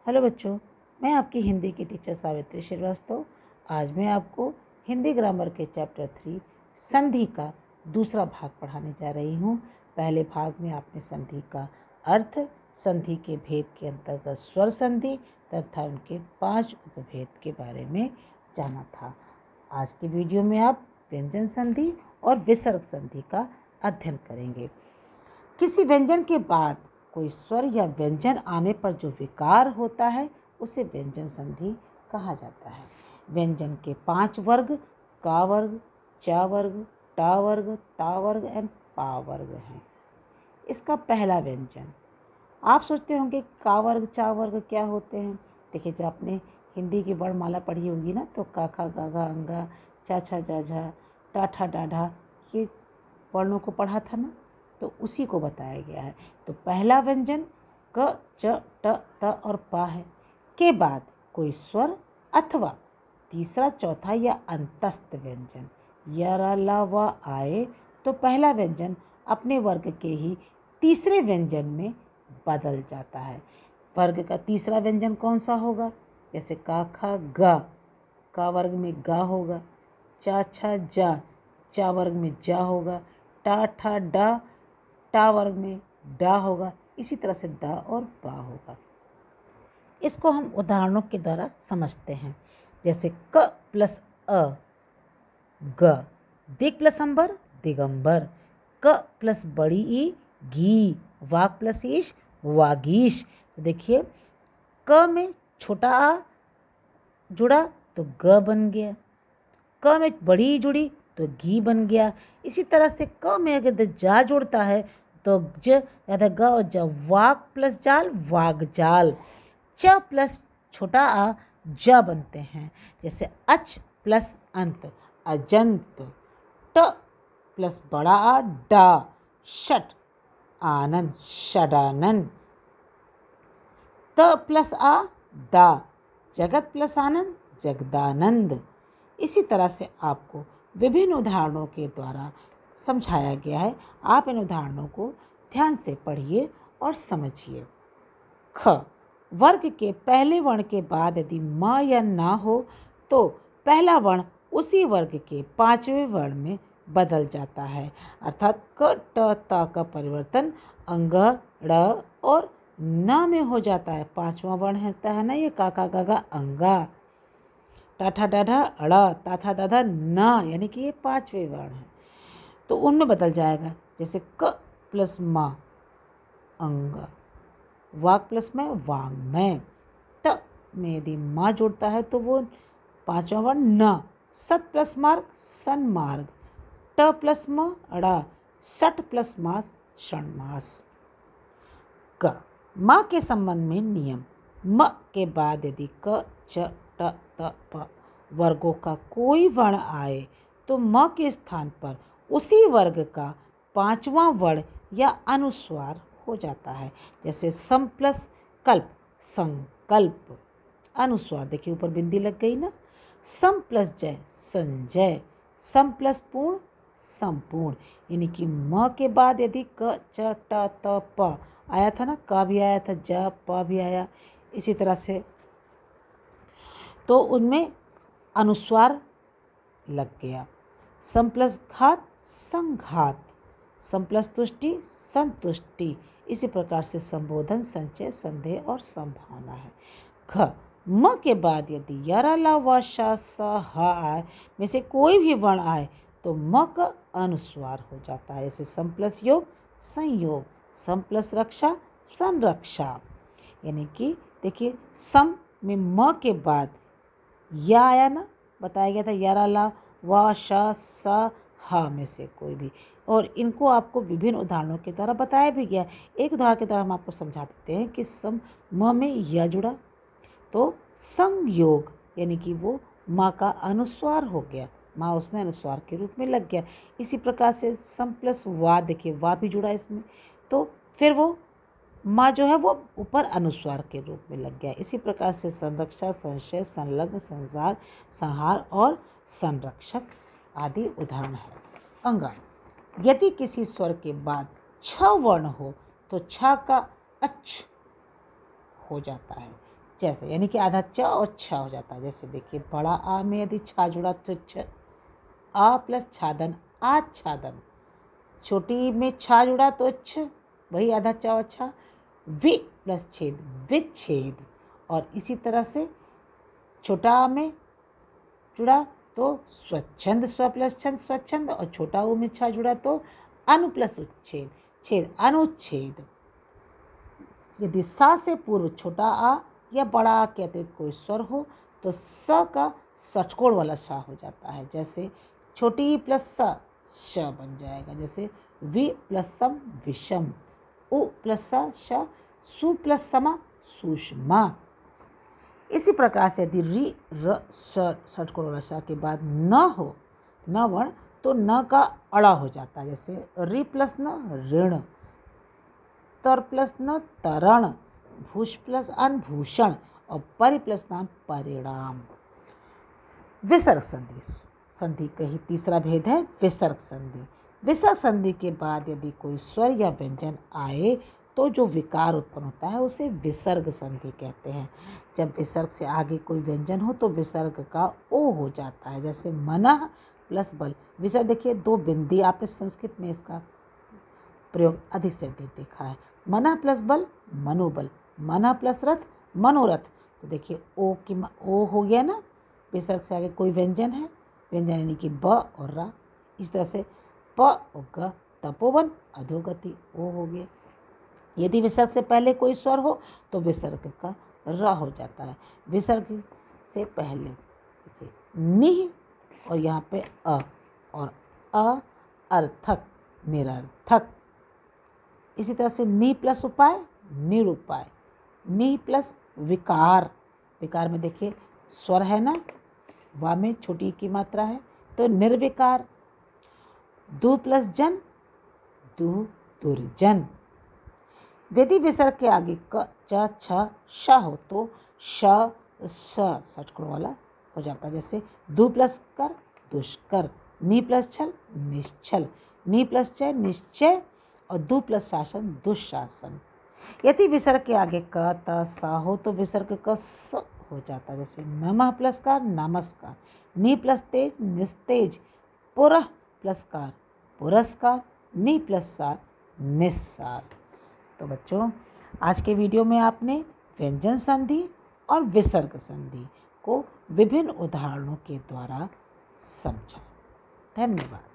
Hello बच्चों, मैं आपकी हिंदी की टीचर सावित्री श्रीवास्तव। आज मैं आपको हिंदी ग्रामर के चैप्टर 3 संधि का दूसरा भाग पढ़ाने जा रही हूँ। पहले भाग में आपने संधि का अर्थ, संधि के भेद के अंतर्गत स्वर संधि तथा उनके 5 उपभेद के बारे में जाना था। आज के वीडियो में आप व्यंजन संधि और विसर्ग संधि का अध्ययन करेंगे। किसी व्यंजन के बाद कोई स्वर या व्यंजन आने पर जो विकार होता है उसे व्यंजन संधि कहा जाता है। व्यंजन के 5 वर्ग का वर्ग, चा वर्ग, टा वर्ग, ता वर्ग एंड पा वर्ग हैं। इसका पहला व्यंजन, आप सोचते होंगे का वर्ग चा वर्ग क्या होते हैं। देखिए, जब आपने हिंदी की वर्णमाला पढ़ी होगी ना, तो का खा गा घा अंगा, चा छा जा झा, टा ठा डा ढा, ये वर्णों को पढ़ा था ना, तो उसी को बताया गया है। तो पहला व्यंजन क, च, ट, त और पा है। के बाद कोई स्वर अथवा तीसरा, चौथा या अंतस्थ व्यंजन या रा ला वा आए तो पहला व्यंजन अपने वर्ग के ही तीसरे व्यंजन में बदल जाता है। वर्ग का तीसरा व्यंजन कौन सा होगा? जैसे का खा गा, का वर्ग में गा होगा। चा छा जा, चा वर्ग में जा होगा। टा ठा डा, टा वर्ग में डा होगा। इसी तरह से दा और बा होगा। इसको हम उदाहरणों के द्वारा समझते हैं। जैसे क प्लस अ ग, दिग प्लस अंबर दिगंबर, क प्लस बड़ी ई घी, वाग प्लस ईश वागीश। तो देखिए, क में छोटा आ जुड़ा तो ग बन गया, क में बड़ी ई जुड़ी तो घी बन गया। इसी तरह से क में अगर जा जुड़ता है तो ज या ग और ज, वाग प्लस जाल वाग जाल। च प्लस छोटा आ ज बनते हैं। जैसे अच प्लस अंत अजंत, ट प्लस बड़ा आ डा, षट आनंद षडानंद, त प्लस आ दा, जगत प्लस आनंद जगदानंद। इसी तरह से आपको विभिन्न उदाहरणों के द्वारा समझाया गया है। आप इन उदाहरणों को ध्यान से पढ़िए और समझिए। ख, वर्ग के पहले वर्ण के बाद यदि म या ना हो तो पहला वर्ण उसी वर्ग के 5वें वर्ण में बदल जाता है। अर्थात क ट ता का परिवर्तन अंग, ड़ और न में हो जाता है। 5वां वर्ण होता है ना ये का गा गा अंगा। टाठा डाढ़ा अड़ा, ताथा दाधा ना, यानी कि ये 5वें वर्ण हैं, तो उनमें बदल जाएगा। जैसे क प्लस मा अंग, वाग प्लस में वांग में, त में यदि माँ जुड़ता है तो वो 5वां वर्ण न, सत प्लस मार्ग सन्मार्ग, ट प्लस म अड़ा, सट प्लस मास षणमास। क, माँ के संबंध में नियम, म के बाद यदि क, च, ट, त, प वर्गों का कोई वर्ण आए तो म के स्थान पर उसी वर्ग का 5वां वर्ण या अनुस्वार हो जाता है। जैसे सम प्लस कल्प संकल्प, अनुस्वार देखिए ऊपर बिंदी लग गई ना। सम प्लस जय संजय, सम प्लस पूर्ण संपूर्ण, यानी कि म के बाद यदि क, च, ट, त, प आया था ना, का भी आया था, ज, प भी आया, इसी तरह से तो उनमें अनुस्वार लग गया। सम प्लस घात संघात, सम प्लस तुष्टि संतुष्टि। इसी प्रकार से संबोधन, संचय, संदेह और संभावना है। ख, म के बाद यदि यरा ला व श स ह आए में से कोई भी वर्ण आए तो म का अनुस्वार हो जाता है। जैसे सम प्लस योग संयोग, सम प्लस रक्षा संरक्षा। यानी कि देखिए, सम में म के बाद या आया ना, बताया गया था यरा ला व श स ह में से कोई भी, और इनको आपको विभिन्न उदाहरणों के द्वारा बताया भी गया। एक उदाहरण के द्वारा हम आपको समझा देते हैं कि सम म में य जुड़ा तो संयोग, यानी कि वो माँ का अनुस्वार हो गया, माँ उसमें अनुस्वार के रूप में लग गया। इसी प्रकार से सम प्लस वा, देखिए वा भी जुड़ा इसमें, तो फिर वो माँ जो है वो ऊपर अनुस्वार के रूप में लग गया। इसी प्रकार से संरक्षा, संशय, संलग्न, संसार, संहार और संरक्षक आदि उदाहरण है। अंगा, यदि किसी स्वर के बाद छ वर्ण हो तो छ का अच हो जाता है। जैसे यानी कि आधा च और छ हो जाता है। जैसे देखिए बड़ा आ में यदि छा जुड़ा तो छ, आ प्लस छादन आच्छादन। छोटी में छा जुड़ा तो छ, वही आधा च और छा। वि प्लस छेद विच्छेद। और इसी तरह से छोटा आ में जुड़ा तो स्वच्छंद, स्व प्लस छंद स्वच्छंद। और छोटा ऊ में छा जुड़ा तो अनु प्लस उच्छेद छेद अनुच्छेद। यदि सा से पूर्व छोटा आ या बड़ा आ के अतिरिक्त कोई स्वर हो तो स का षटकोण वाला सा हो जाता है। जैसे छोटी ई प्लस स श बन जाएगा। जैसे वि प्लस सम विषम, उ प्लस स श, सु प्लस समा सुषमा। इसी प्रकार से यदि री र श षटकोण वाला श के बाद न हो न वर्ण तो न का अड़ा हो जाता है। जैसे रि प्लस न ऋण, तर प्लस न तरण, भूष प्लस अन भूषण और परि प्लस नाम परिणाम। विसर्ग संधि, संधि का ही तीसरा भेद है विसर्ग संधि। विसर्ग संधि के बाद यदि कोई स्वर या व्यंजन आए तो जो विकार उत्पन्न होता है उसे विसर्ग संधि कहते हैं। जब विसर्ग से आगे कोई व्यंजन हो तो विसर्ग का ओ हो जाता है। जैसे मनः प्लस बल। विसर्ग देखिए दो बिंदी, आपने संस्कृत में इसका प्रयोग अधिक से अधिक देखा है। मनः प्लस बल मनोबल, मनः प्लस रथ मनोरथ। तो देखिए ओ की ओ हो गया ना, विसर्ग से आगे कोई व्यंजन है, व्यंजन यानी कि ब और रा। इस तरह से प और ग तपोवन अधोगति ओ हो गया। यदि विसर्ग से पहले कोई स्वर हो तो विसर्ग का र हो जाता है। विसर्ग से पहले देखिए निह और यहाँ पे अ और अर्थक निरर्थक। इसी तरह से नि प्लस उपाय निरुपाय, नि प्लस विकार। विकार में देखिए स्वर है ना, वा में छोटी की मात्रा है तो निर्विकार। दु प्लस जन दु दुर्जन। यदि विसर्ग के आगे क च छ श हो तो श षटकोण वाला हो जाता है। जैसे दु प्लस कर दुष्कर, नि प्लस छल निश्चल, नि प्लस चय निश्चय और दु प्लस शासन दुशासन। यदि विसर्ग के आगे क त स हो तो विसर्ग का स हो जाता है। जैसे नमः प्लस कार नमस्कार, नि प्लस तेज निस्तेज, पुरः प्लस कार पुरस्कार, नि प्लस सार निस्सार। तो बच्चों आज के वीडियो में आपने व्यंजन संधि और विसर्ग संधि को विभिन्न उदाहरणों के द्वारा समझा। धन्यवाद।